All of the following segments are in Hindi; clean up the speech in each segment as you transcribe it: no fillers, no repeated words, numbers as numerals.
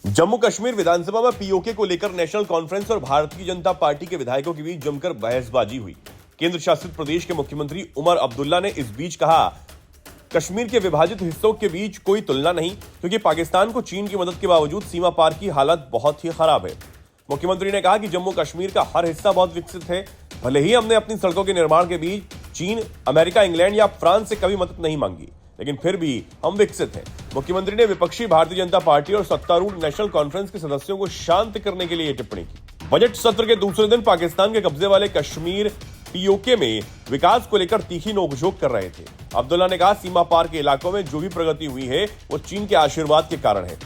जम्मू कश्मीर विधानसभा में पीओके को लेकर नेशनल कॉन्फ्रेंस और भारतीय जनता पार्टी के विधायकों के बीच जमकर बहसबाजी हुई। केंद्र शासित प्रदेश के मुख्यमंत्री उमर अब्दुल्ला ने इस बीच कहा, कश्मीर के विभाजित हिस्सों के बीच कोई तुलना नहीं, क्योंकि पाकिस्तान को चीन की मदद के बावजूद सीमा पार की हालत बहुत ही खराब है। मुख्यमंत्री ने कहा कि जम्मू कश्मीर का हर हिस्सा बहुत विकसित है। भले ही हमने अपनी सड़कों के निर्माण के बीच चीन, अमेरिका, इंग्लैंड या फ्रांस से कभी मदद नहीं मांगी, लेकिन फिर भी हम विकसित हैं। मुख्यमंत्री ने विपक्षी भारतीय जनता पार्टी और सत्तारूढ़ नेशनल कॉन्फ्रेंस के सदस्यों को शांत करने के लिए टिप्पणी की। बजट सत्र के दूसरे दिन पाकिस्तान के कब्जे वाले कश्मीर पीओके में विकास को लेकर तीखी नोकझोंक कर रहे थे। अब्दुल्ला ने कहा, सीमा पार के इलाकों में जो भी प्रगति हुई है वो चीन के आशीर्वाद के कारण है।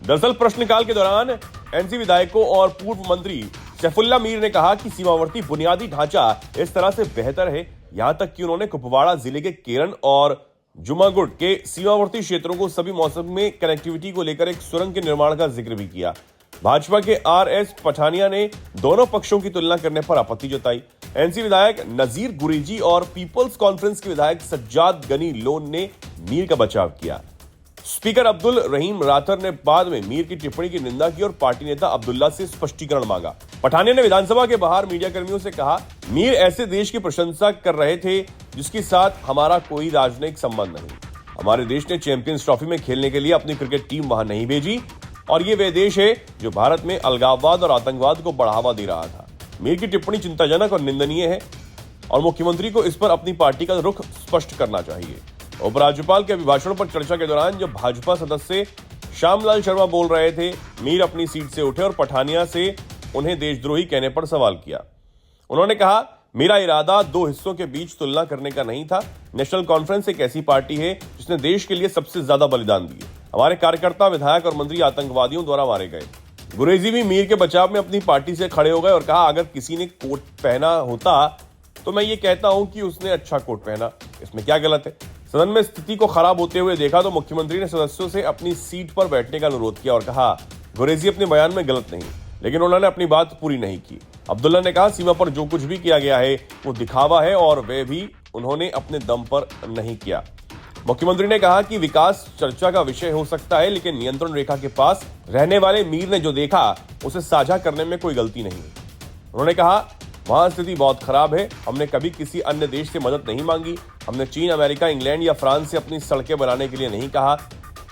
दरअसल प्रश्नकाल के दौरान एनसी विधायकों और पूर्व मंत्री सैफुल्ला मीर ने कहा कि सीमावर्ती बुनियादी ढांचा इस तरह से बेहतर है, यहां तक कि उन्होंने कुपवाड़ा जिले के केरन और जुमागुड़ के सीमावर्ती क्षेत्रों को सभी मौसम में कनेक्टिविटी को लेकर एक सुरंग के निर्माण का जिक्र भी किया। भाजपा के आरएस पठानिया ने दोनों पक्षों की तुलना करने पर आपत्ति जताई। एनसी विधायक नजीर गुरेजी और पीपल्स कॉन्फ्रेंस के विधायक सज्जाद गनी लोन ने मीर का बचाव किया। स्पीकर अब्दुल रहीम राथर ने बाद में मीर की टिप्पणी की निंदा की और पार्टी नेता अब्दुल्ला से स्पष्टीकरण मांगा। पठानिया ने विधानसभा के बाहर मीडिया कर्मियों से कहा, मीर ऐसे देश की प्रशंसा कर रहे थे जिसके साथ हमारा कोई राजनयिक संबंध नहीं। हमारे देश ने चैंपियंस ट्रॉफी में खेलने के लिए अपनी क्रिकेट टीम वहां नहीं भेजी, और ये वह देश है जो भारत में अलगाववाद और आतंकवाद को बढ़ावा दे रहा था। मीर की टिप्पणी चिंताजनक और निंदनीय है और मुख्यमंत्री को इस पर अपनी पार्टी का रुख स्पष्ट करना चाहिए। उपराज्यपाल के अभिभाषण पर चर्चा के दौरान जब भाजपा सदस्य श्यामलाल शर्मा बोल रहे थे, मीर अपनी सीट से उठे और पठानिया से उन्हें देशद्रोही कहने पर सवाल किया। उन्होंने कहा, मेरा इरादा दो हिस्सों के बीच तुलना करने का नहीं था। नेशनल कॉन्फ्रेंस एक ऐसी पार्टी है जिसने देश के लिए सबसे ज्यादा बलिदान दिए। हमारे कार्यकर्ता, विधायक और मंत्री आतंकवादियों द्वारा मारे गए। गुरेजी भी मीर के बचाव में अपनी पार्टी से खड़े हो गए और कहा, अगर किसी ने कोट पहना होता तो मैं ये कहता हूं कि उसने अच्छा कोट पहना, इसमें क्या गलत है। सदन में स्थिति को खराब होते हुए देखा तो मुख्यमंत्री ने सदस्यों से अपनी सीट पर बैठने का अनुरोध किया और कहा, गुरेजी अपने बयान में गलत नहीं, लेकिन उन्होंने अपनी बात पूरी नहीं की। अब्दुल्ला ने कहा, सीमा पर जो कुछ भी किया गया है वो दिखावा है और वह भी उन्होंने अपने दम पर नहीं किया। मुख्यमंत्री ने कहा कि विकास चर्चा का विषय हो सकता है, लेकिन नियंत्रण रेखा के पास रहने वाले मीर ने जो देखा उसे साझा करने में कोई गलती नहीं। उन्होंने कहा, वहां स्थिति बहुत खराब है। हमने कभी किसी अन्य देश से मदद नहीं मांगी। हमने चीन, अमेरिका, इंग्लैंड या फ्रांस से अपनी सड़कें बनाने के लिए नहीं कहा।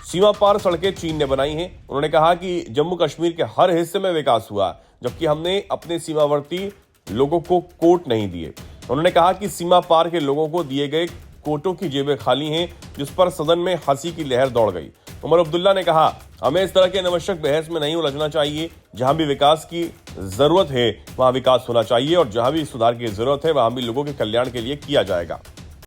सीमा पार सड़कें चीन ने बनाई हैं। उन्होंने कहा कि जम्मू कश्मीर के हर हिस्से में विकास हुआ, जबकि हमने अपने सीमावर्ती लोगों को कोट नहीं दिए। उन्होंने कहा कि सीमा पार के लोगों को दिए गए कोटों की जेबें खाली हैं, जिस पर सदन में हंसी की लहर दौड़ गई। उमर अब्दुल्ला ने कहा, हमें इस तरह के अनावश्यक बहस में नहीं उलझना चाहिए। जहां भी विकास की जरूरत है वहां विकास होना चाहिए और जहां भी सुधार की जरूरत है वहां भी लोगों के कल्याण के लिए किया जाएगा।